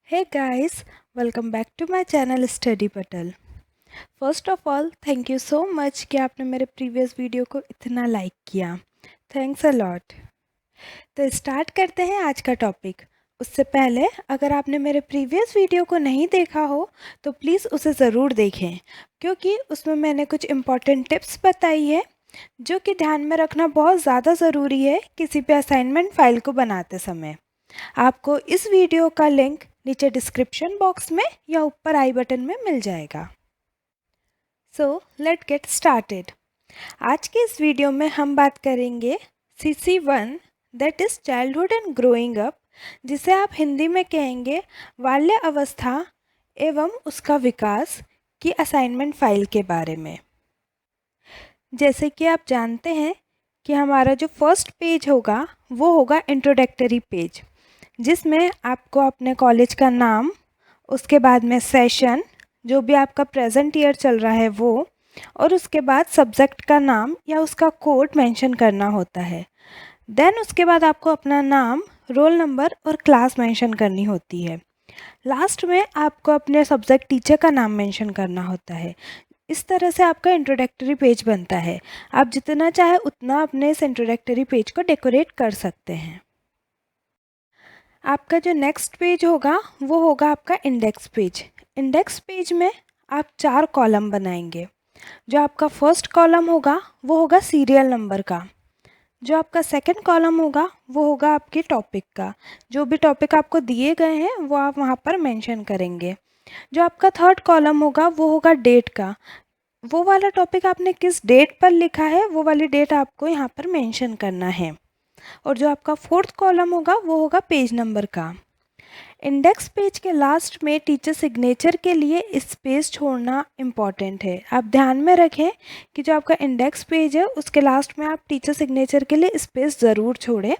Hey guys, welcome back to my channel Study Patel. First of all thank you so much कि आपने मेरे previous video को इतना like किया. Thanks a lot. तो start करते हैं आज का टॉपिक. उससे पहले अगर आपने मेरे प्रीवियस वीडियो को नहीं देखा हो तो प्लीज़ उसे ज़रूर देखें, क्योंकि उसमें मैंने कुछ इम्पॉर्टेंट टिप्स बताई है जो कि ध्यान में रखना बहुत ज़्यादा ज़रूरी है किसी भी असाइनमेंट फ़ाइल को बनाते समय. आपको इस वीडियो का लिंक नीचे डिस्क्रिप्शन बॉक्स में या ऊपर आई बटन में मिल जाएगा. So let get started. आज के इस वीडियो में हम बात करेंगे CC1 that is childhood and growing up, जिसे आप हिंदी में कहेंगे बाल्य अवस्था एवं उसका विकास की असाइनमेंट फ़ाइल के बारे में. जैसे कि आप जानते हैं कि हमारा जो फर्स्ट पेज होगा वो होगा इंट्रोडक्टरी पेज, जिसमें आपको अपने कॉलेज का नाम, उसके बाद में सेशन जो भी आपका प्रेजेंट ईयर चल रहा है वो, और उसके बाद सब्जेक्ट का नाम या उसका कोड मेंशन करना होता है. देन उसके बाद आपको अपना नाम, रोल नंबर और क्लास मेंशन करनी होती है. लास्ट में आपको अपने सब्जेक्ट टीचर का नाम मेंशन करना होता है. इस तरह से आपका इंट्रोडक्टरी पेज बनता है. आप जितना चाहे उतना अपने इस इंट्रोडक्टरी पेज को डेकोरेट कर सकते हैं. आपका जो नेक्स्ट पेज होगा वो होगा आपका इंडेक्स पेज. इंडेक्स पेज में आप 4 कॉलम बनाएंगे. जो आपका फर्स्ट कॉलम होगा वो होगा सीरियल नंबर का. जो आपका सेकंड कॉलम होगा वो होगा आपके टॉपिक का. जो भी टॉपिक आपको दिए गए हैं वो आप वहाँ पर मेंशन करेंगे. जो आपका थर्ड कॉलम होगा वो होगा डेट का. वो वाला टॉपिक आपने किस डेट पर लिखा है वो वाली डेट आपको यहाँ पर मेंशन करना है. और जो आपका फोर्थ कॉलम होगा वो होगा पेज नंबर का. इंडेक्स पेज के लास्ट में टीचर सिग्नेचर के लिए स्पेस छोड़ना इम्पॉर्टेंट है. आप ध्यान में रखें कि जो आपका इंडेक्स पेज है उसके लास्ट में आप टीचर सिग्नेचर के लिए स्पेस ज़रूर छोड़ें.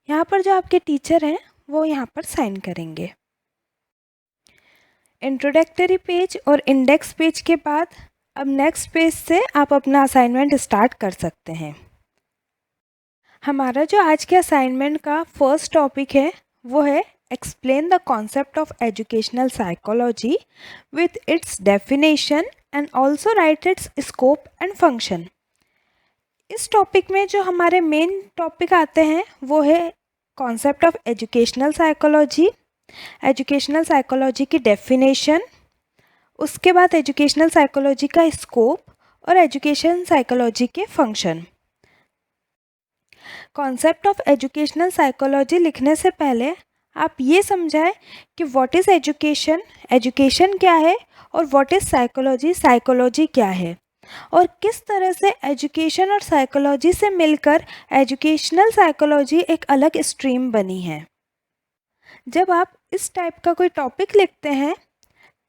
यहाँ पर जो आपके टीचर हैं वो यहाँ पर साइन करेंगे. इंट्रोडक्टरी पेज और इंडेक्स पेज के बाद अब नेक्स्ट पेज से आप अपना असाइनमेंट स्टार्ट कर सकते हैं. हमारा जो आज के असाइनमेंट का फर्स्ट टॉपिक है वो है explain the concept of educational psychology with its definition and also right it's scope and function. इस टॉपिक में जो हमारे मेन टॉपिक आते हैं वो है concept of educational psychology, educational psychology की डेफिनेशन, उसके बाद एजुकेशनल साइकोलॉजी का स्कोप और एजुकेशन साइकोलॉजी के function. Concept of educational psychology लिखने से पहले आप ये समझाएं कि व्हाट इज़ एजुकेशन, एजुकेशन क्या है, और व्हाट इज़ साइकोलॉजी, साइकोलॉजी क्या है, और किस तरह से एजुकेशन और साइकोलॉजी से मिलकर एजुकेशनल साइकोलॉजी एक अलग स्ट्रीम बनी है. जब आप इस टाइप का कोई टॉपिक लिखते हैं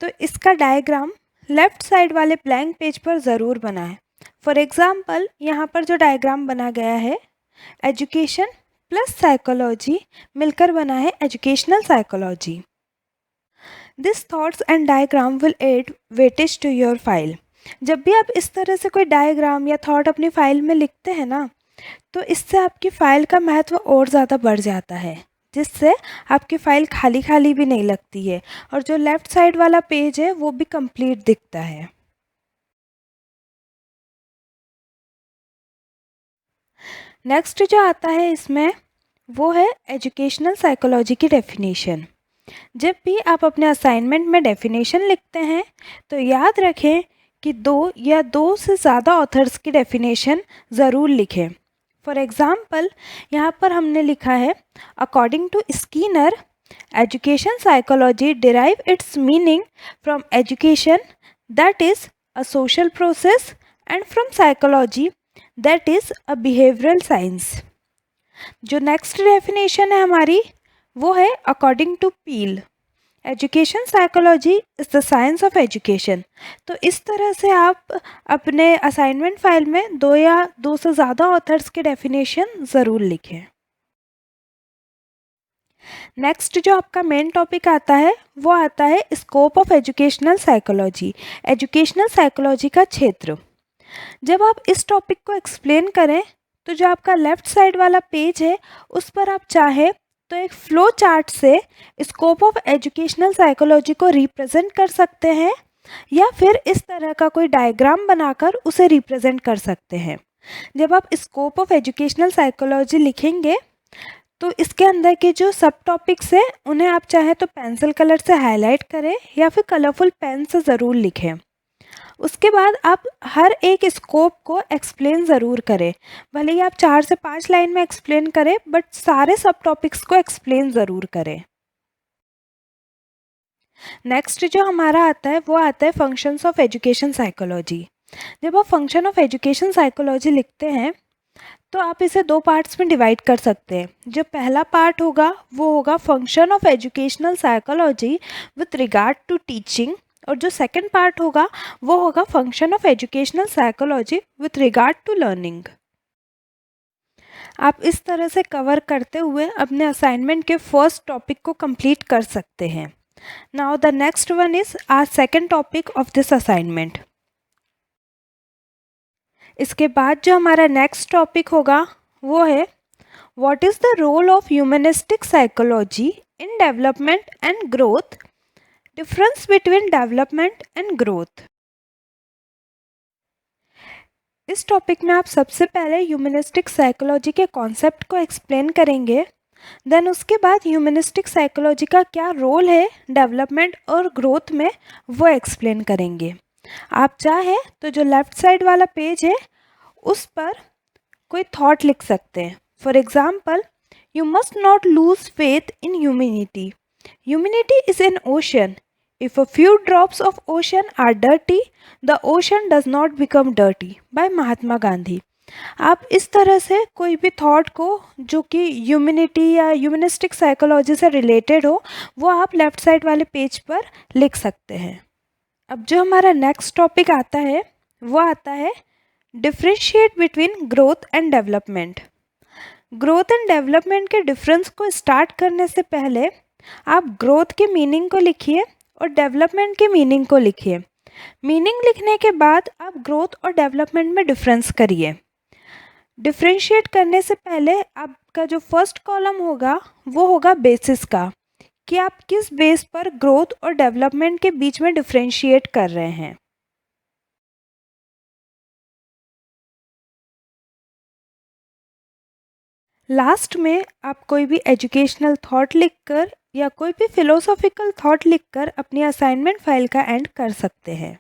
तो इसका डायग्राम लेफ़्ट साइड वाले ब्लैंक पेज पर ज़रूर बनाएं. फॉर एग्ज़ाम्पल यहाँ पर जो डायग्राम बना गया है, एजुकेशन प्लस साइकोलॉजी मिलकर बना है educational psychology. This thoughts and diagram will add weightage to your file. जब भी आप इस तरह से कोई डायग्राम या थॉट अपनी फाइल में लिखते हैं ना, तो इससे आपकी फ़ाइल का महत्व और ज़्यादा बढ़ जाता है, जिससे आपकी फ़ाइल खाली खाली भी नहीं लगती है और जो लेफ़्ट साइड वाला पेज है वो भी कंप्लीट दिखता है. नेक्स्ट जो आता है इसमें वो है एजुकेशनल साइकोलॉजी की डेफिनेशन. जब भी आप अपने असाइनमेंट में डेफिनेशन लिखते हैं तो याद रखें कि 2 या 2 से ज़्यादा ऑथर्स की डेफिनेशन ज़रूर लिखें. फॉर एग्ज़ाम्पल यहाँ पर हमने लिखा है according to Skinner education psychology derive its meaning from education that is a social process and from psychology that is a behavioural science. जो नेक्स्ट डेफिनेशन है हमारी वो है according to Peel education psychology is the science of education. तो इस तरह से आप अपने असाइनमेंट फाइल में 2 या 2 से ज़्यादा ऑथर्स के डेफिनेशन ज़रूर लिखें. नेक्स्ट जो आपका मेन टॉपिक आता है वो आता है scope of educational psychology, educational psychology का क्षेत्र. जब आप इस टॉपिक को एक्सप्लेन करें तो जो आपका लेफ़्ट साइड वाला पेज है उस पर आप चाहे तो एक फ्लो चार्ट से स्कोप ऑफ एजुकेशनल साइकोलॉजी को रिप्रेजेंट कर सकते हैं या फिर इस तरह का कोई डायग्राम बनाकर उसे रिप्रेजेंट कर सकते हैं। जब आप स्कोप ऑफ एजुकेशनल साइकोलॉजी लिखेंगे तो इसके अंदर के जो सब टॉपिक्स हैं उन्हें आप चाहे तो पेंसिल कलर से हाईलाइट करें या फिर कलरफुल पेन से ज़रूर लिखें। उसके बाद आप हर एक स्कोप को एक्सप्लेन ज़रूर करें, भले ही आप 4 से 5 लाइन में एक्सप्लेन करें बट सारे सब टॉपिक्स को एक्सप्लेन ज़रूर करें। नेक्स्ट जो हमारा आता है वो आता है फंक्शंस ऑफ एजुकेशन साइकोलॉजी। जब आप फंक्शन ऑफ एजुकेशन साइकोलॉजी लिखते हैं तो आप इसे 2 पार्ट्स में डिवाइड कर सकते हैं। जो पहला पार्ट होगा वो होगा function of educational psychology with regard to teaching, और जो सेकंड पार्ट होगा वो होगा function of educational psychology with regard to learning. आप इस तरह से कवर करते हुए अपने असाइनमेंट के फर्स्ट टॉपिक को कंप्लीट कर सकते हैं। Now the next one is our second topic of this assignment. इसके बाद जो हमारा नेक्स्ट टॉपिक होगा वो है what is the role of humanistic psychology in development and growth, difference between development and growth. इस टॉपिक में आप सबसे पहले ह्यूमनिस्टिक साइकोलॉजी के कॉन्सेप्ट को एक्सप्लेन करेंगे, देन उसके बाद ह्यूमनिस्टिक साइकोलॉजी का क्या रोल है डेवलपमेंट और ग्रोथ में वो एक्सप्लेन करेंगे। आप चाहे तो जो लेफ़्ट साइड वाला पेज है उस पर कोई थॉट लिख सकते हैं। For example, you must not lose faith in humanity. Humanity is an ocean. If a few drops of ocean are dirty, the ocean does not become dirty. by Mahatma Gandhi. आप इस तरह से कोई भी थॉट को जो कि ह्यूमैनिटी या ह्यूमनिस्टिक साइकोलॉजी से रिलेटेड हो वो आप लेफ़्ट साइड वाले पेज पर लिख सकते हैं। अब जो हमारा नेक्स्ट टॉपिक आता है वो आता है differentiate between growth and development. Growth and development के डिफरेंस को स्टार्ट करने से पहले आप ग्रोथ के मीनिंग को लिखिए और डेवलपमेंट के मीनिंग को लिखिए। मीनिंग लिखने के बाद आप ग्रोथ और डेवलपमेंट में डिफरेंस करिए। डिफ्रेंशिएट करने से पहले आपका जो फर्स्ट कॉलम होगा वो होगा बेसिस का, कि आप किस बेस पर ग्रोथ और डेवलपमेंट के बीच में डिफ्रेंशिएट कर रहे हैं। लास्ट में आप कोई भी एजुकेशनल थॉट लिखकर या कोई भी फिलोसॉफिकल थॉट लिखकर अपनी असाइनमेंट फाइल का एंड कर सकते हैं।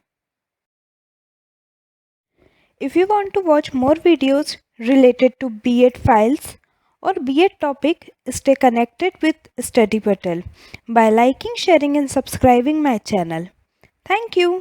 If you want to watch more videos related to BEd files or BEd topic, stay connected with Study Patel by liking, sharing and subscribing my channel. Thank you.